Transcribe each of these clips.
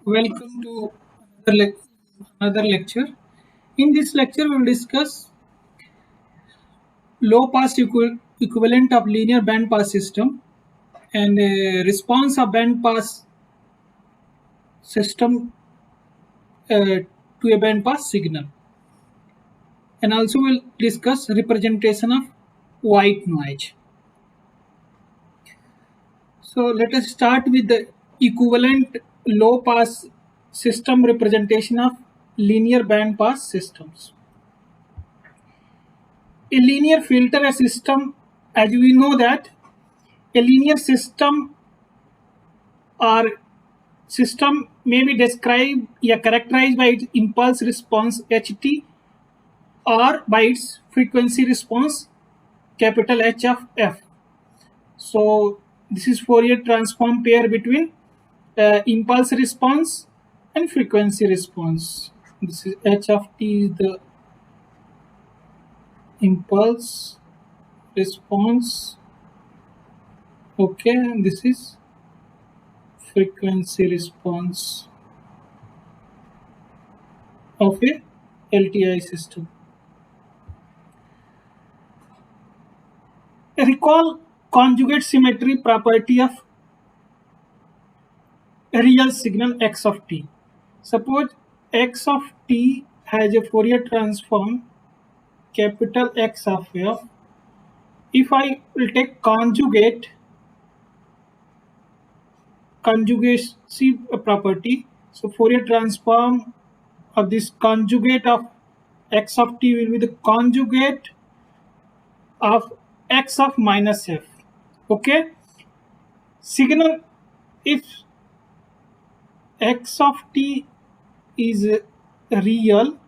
Welcome to another lecture. In this lecture, we will discuss low pass equivalent of linear band pass system and response of band pass system to a band pass signal. And also, we'll discuss representation of white noise. So, let us start with the equivalent low pass system representation of linear band pass systems. A linear filter system, as we know that a linear system or system may be described or characterized by its impulse response ht or by its frequency response capital H of f. So this is Fourier transform pair between impulse response and frequency response. This is H of t is the impulse response. Okay, and this is frequency response of a LTI system. Recall conjugate symmetry property of a real signal x of t. Suppose x of t has a Fourier transform capital X of f. If I will take conjugacy property, so Fourier transform of this conjugate of x of t will be the conjugate of x of minus f. Okay, signal if x of t is real,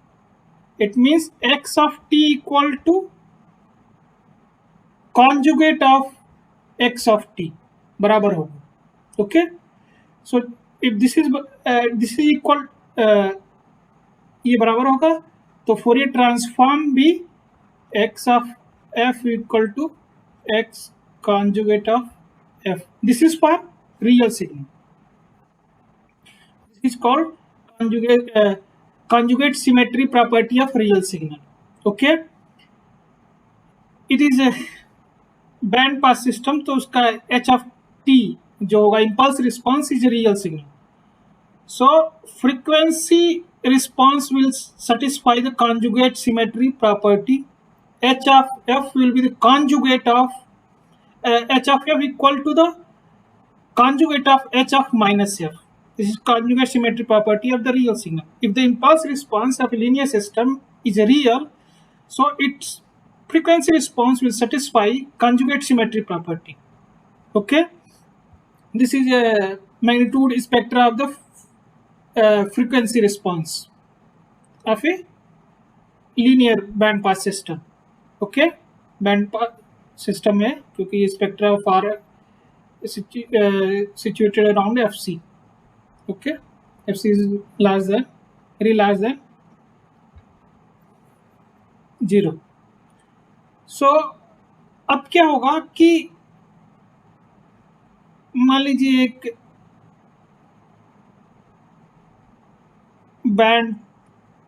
it means x of t equal to conjugate of x of t बराबर होगा. Okay, so if this is equal ये बराबर होगा तो Fourier transform भी x of f equal to x conjugate of f. This is for real signal. This is called conjugate symmetry property of real signal. Okay, it is a band pass system तो उसका h of t जो होगा impulse response is a real signal. So frequency response will satisfy the conjugate symmetry property. H of f will be the conjugate of h of f equal to the conjugate of h of minus f. This is conjugate symmetry property of the real signal. If the impulse response of a linear system is real, so its frequency response will satisfy conjugate symmetry property. Okay, this is a magnitude spectra of the frequency response of a linear band pass system. Okay, band pass system है क्योंकि ये spectra of are situated around FC. Okay, FC is very large than 0. So अब क्या होगा कि मान लीजिए एक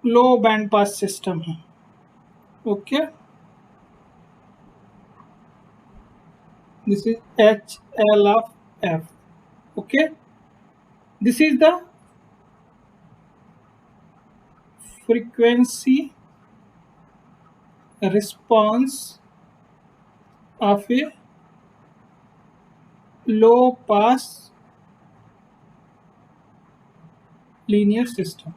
लो बैंड पास सिस्टम है. Okay, this is HL of f. Okay, this is the frequency response of a low pass linear system.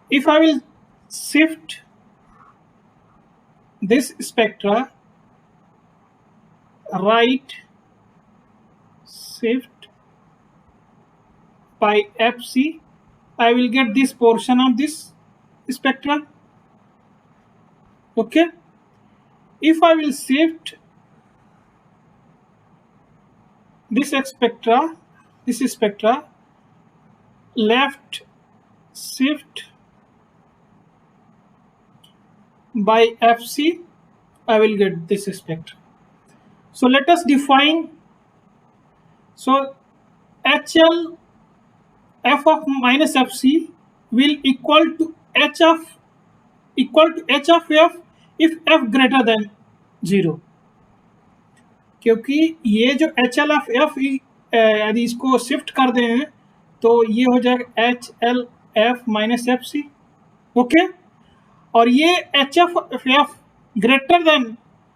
If I will shift this spectra, right shift by FC, I will get this portion of this spectra. Okay, if I will shift this spectra left shift by FC, I will get this spectra. So let us define. So HL f of minus fc will equal to h of f if f greater than 0, क्योंकि ये जो H L F F यदि इसको shift कर दें तो ये हो जाएगा H L F minus F C. Okay, और ये H F F greater than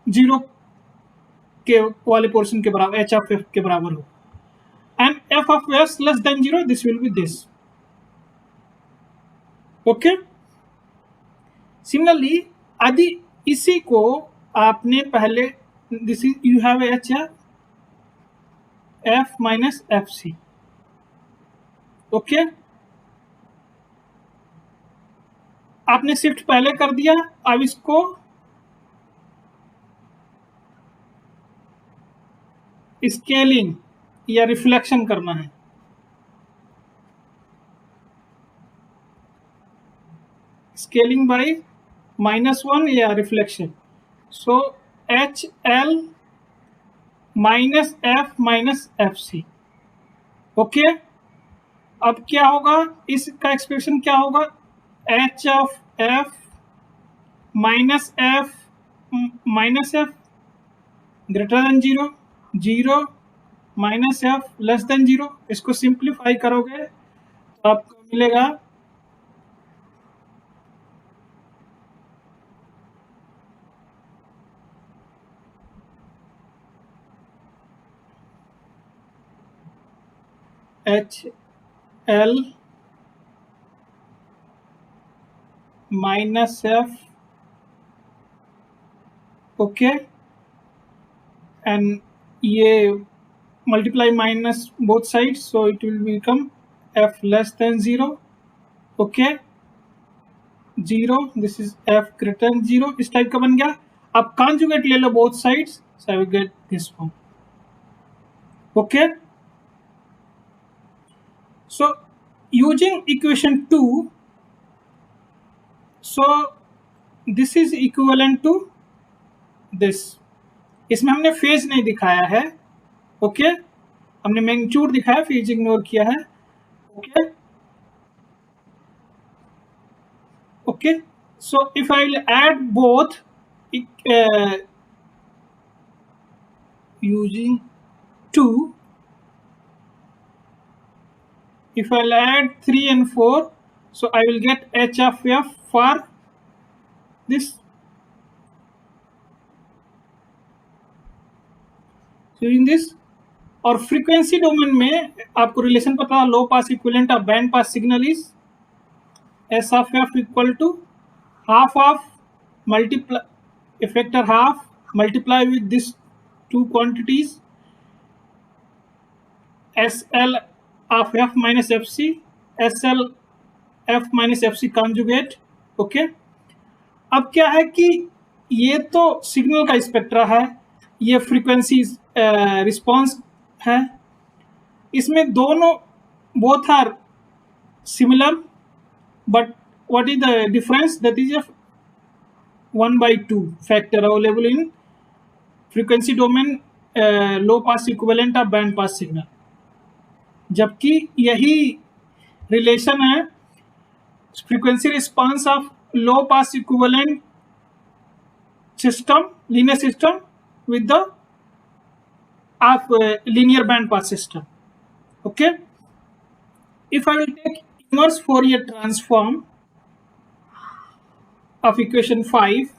0 के वाले पोर्शन के बराबर, एच एफ एफ के बराबर हो, and F of S less than 0, this will be this. Okay, similarly यदि इसी को आपने पहले, this is you have H F minus F C. Okay, आपने शिफ्ट पहले कर दिया, अब इसको स्केलिंग या रिफ्लेक्शन करना है। स्केलिंग बाय -1 या reflection. So H L minus F C. Okay, अब क्या होगा, इसका एक्सप्रेशन क्या होगा, H of F minus F greater than 0, 0 minus F less than 0। इसको सिंप्लीफाई करोगे तो आपको मिलेगा H L minus F, okay, and ये multiply minus both sides, so it will become f less than 0. okay, 0, this is f greater than 0, इस type का बन गया। अब conjugate ले लो both sides, so I will get this form. okay, so using equation 2, so this is equivalent to this। इसमें हमने phase नहीं दिखाया है, ओके, हमने मैग्नीट्यूड दिखाया, फेज इग्नोर किया है। Okay, okay, so if I will add both using 2, if I'll add 3 and 4, so I will get h of f for this। Using this, और फ्रीक्वेंसी डोमेन में आपको रिलेशन पता, low pass equivalent of band pass signal is S of F equal to half of multiply factor half multiply with this two quantities S L of F minus F C, S L F minus F C conjugate. Okay, अब क्या है कि ये तो signal का spectra है, ये frequency response है, इसमें दोनों both are similar, but what is the difference, that is 1/2 factor available in frequency domain low pass equivalent of band pass signal, जबकि यही रिलेशन है frequency response of low pass equivalent system, linear system with the of linear band pass system. Okay, if I will take inverse Fourier transform of equation 5,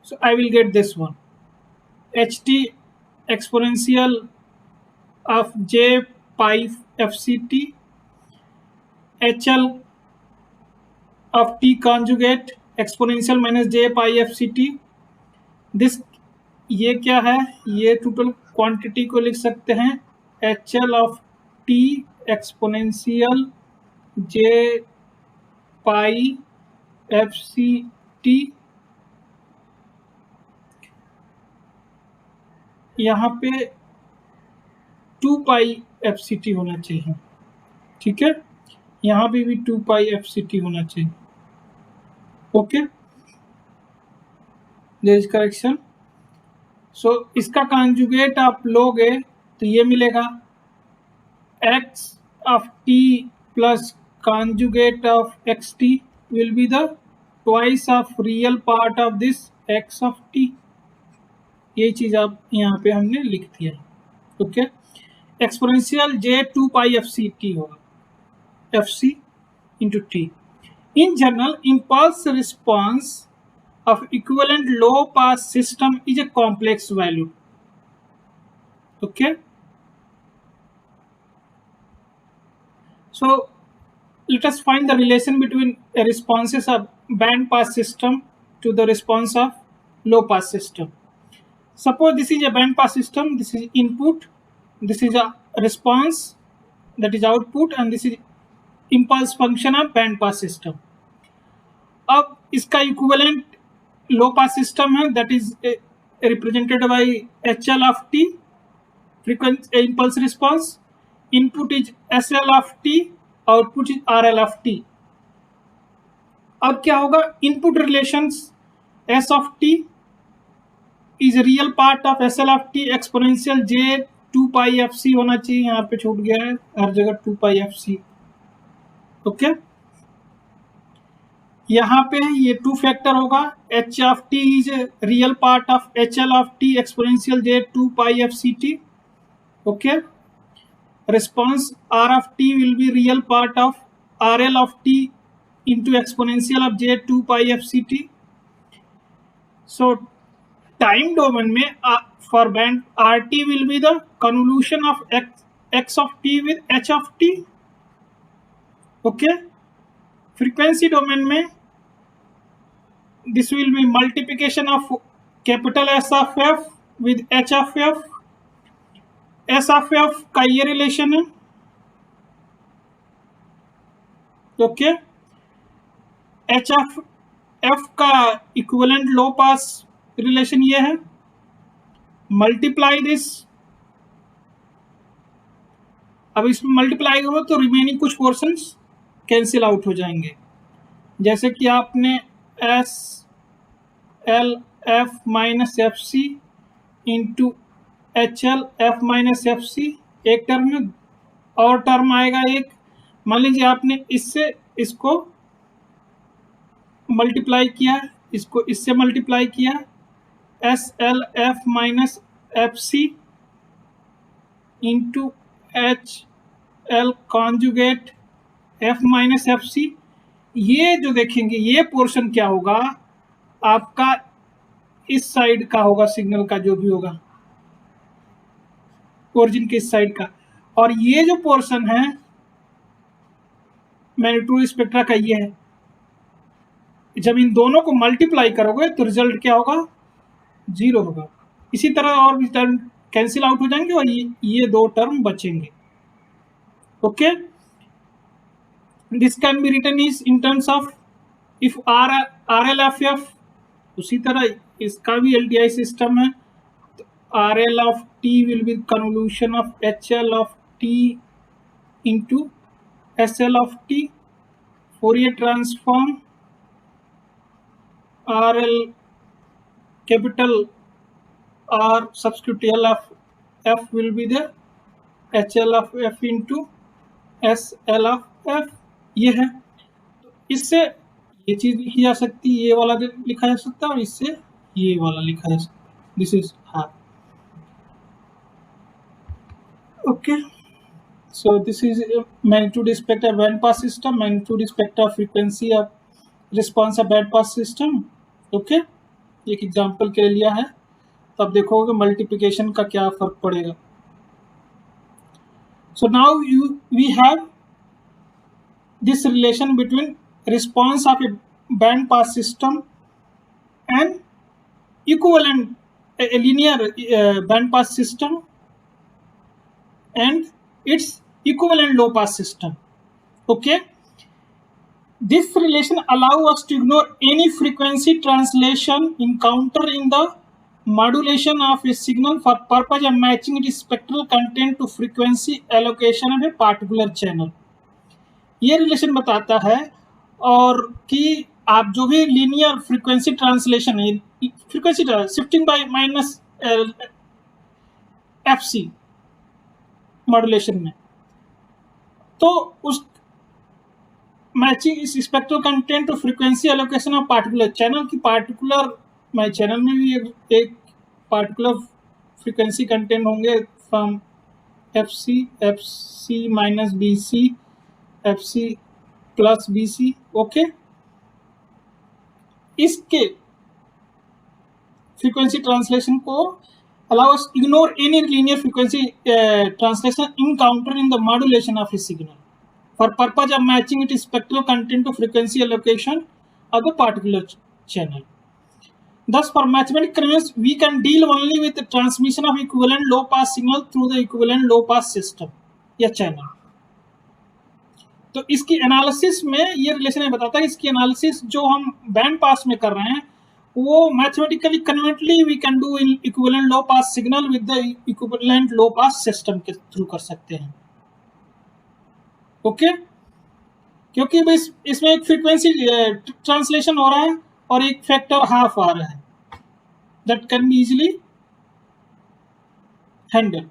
so I will get this one, ht exponential of j pi fct hl of t conjugate exponential minus J pi F C T. This ये क्या है, ये total quantity को लिख सकते हैं H L of T exponential J pi F C T. यहाँ पे 2 पाई एफ सी टी होना चाहिए, ठीक है, यहाँ पे भी 2 पाई एफ सी टी होना चाहिए। Okay, there correction. सो इसका कॉन्जुगेट आप लोगे तो ये मिलेगा x of t plus conjugate of xt will be the twice of real part of this x of t. ये चीज आप यहाँ पे हमने लिख दिया. Okay, exponential j 2 pi F C T होगा, F C into T. In general, impulse response of equivalent low pass system is a complex value. Okay, so let us find the relation between a responses of band pass system to the response of low pass system. Suppose this is a band pass system, this is input, this is a response, that is output, and this is impulse function of band pass system. अब इसका equivalent low pass system है, that is represented by H L of T, frequency impulse response. Input is S L of T, output is R L of T. अब क्या होगा, input relations S of T is real part of S L of T, exponential J 2 pi F C होना चाहिए, यहाँ पे छूट गया है हर जगह 2 पाई एफ सी. ओके, यहाँ पे ये 2 फैक्टर होगा, H of T is real part of H L of T exponential J 2 pi F C T. Okay, response r of t will be real part of rl of t into exponential of j 2 pi f c t. So time domain में for band rt will be the convolution of x of t with h of t. Okay, frequency domain में this will be multiplication of capital S of f with h of f. S of F का ये relation है. Okay, H of F का equivalent low पास relation ये है. Multiply this, अब इसमें multiply करो तो रिमेनिंग कुछ पोर्शंस कैंसिल आउट हो जाएंगे, जैसे कि आपने S L F minus F C into H L F minus F C एक टर्म में, और टर्म आएगा एक, मान लीजिए आपने इससे इसको मल्टीप्लाई किया, इसको इससे मल्टीप्लाई किया, S L F minus F C into H L conjugate F minus F C. ये जो देखेंगे ये पोर्शन क्या होगा आपका, इस साइड का होगा सिग्नल का, जो भी होगा ओरिजिन के इस साइड का, और ये जो पोर्शन है मैग्नीट्यूड स्पेक्ट्रा का ये है. जब इन दोनों को मल्टीप्लाई करोगे तो रिजल्ट क्या होगा, 0 होगा. इसी तरह और भी टर्म कैंसिल आउट हो जाएंगे और ये 2 टर्म बचेंगे. Okay, this can be written is in terms of if R L F F, उसी तरह इसका भी एल टी आई सिस्टम है. RL of t will be convolution of HL of t into SL of t. Fourier transform RL capital R subscript L of f will be the HL of f into SL of f. ये है, तो इससे ये चीज लिखी जा सकती है, ये वाला लिखा जा सकता है, और इससे ये वाला लिखा जा सकता है. This is half. Okay, so this is magnitude respect of band pass system, magnitude respect of frequency of response of band pass system. Okay, एक एग्जांपल के लिए लिया है, तब देखोगे मल्टीप्लिकेशन का क्या फर्क पड़ेगा. So now we have this relation between response of a band pass system and equivalent a linear band pass system and its equivalent low pass system. Okay, this relation allow us to ignore any frequency translation encounter in the modulation of a signal for purpose of matching its spectral content to frequency allocation of a particular channel. ये relation बताता है और कि आप जो भी linear frequency translation है, frequency shifting by minus F C modulation में, तो उस मैचिंग इस spectral content to frequency allocation of particular channel की पार्टिकुलर मैं चैनल में भी एक पार्टिकुलर फ्रीक्वेंसी कंटेंट होंगे from F C minus B C, F C plus B C. Okay, इसके फ्रीक्वेंसी ट्रांसलेशन को allow us ignore any linear frequency translation encountered in the modulation of a signal for purpose of matching its spectral content to frequency allocation of the particular channel. Thus, for mathematical convenience, we can deal only with the transmission of equivalent low pass signal through the equivalent low pass system या channel. तो इसकी analysis में ये relation बताता है, इसकी analysis जो हम बैंड पास में कर रहे हैं वो mathematically conveniently we can do in equivalent low pass signal with the equivalent low pass system के थ्रू कर सकते हैं। ओके, क्योंकि इसमें एक फ्रीक्वेंसी ट्रांसलेशन हो रहा है और एक फैक्टर हाफ आ रहा है, that can be easily handle.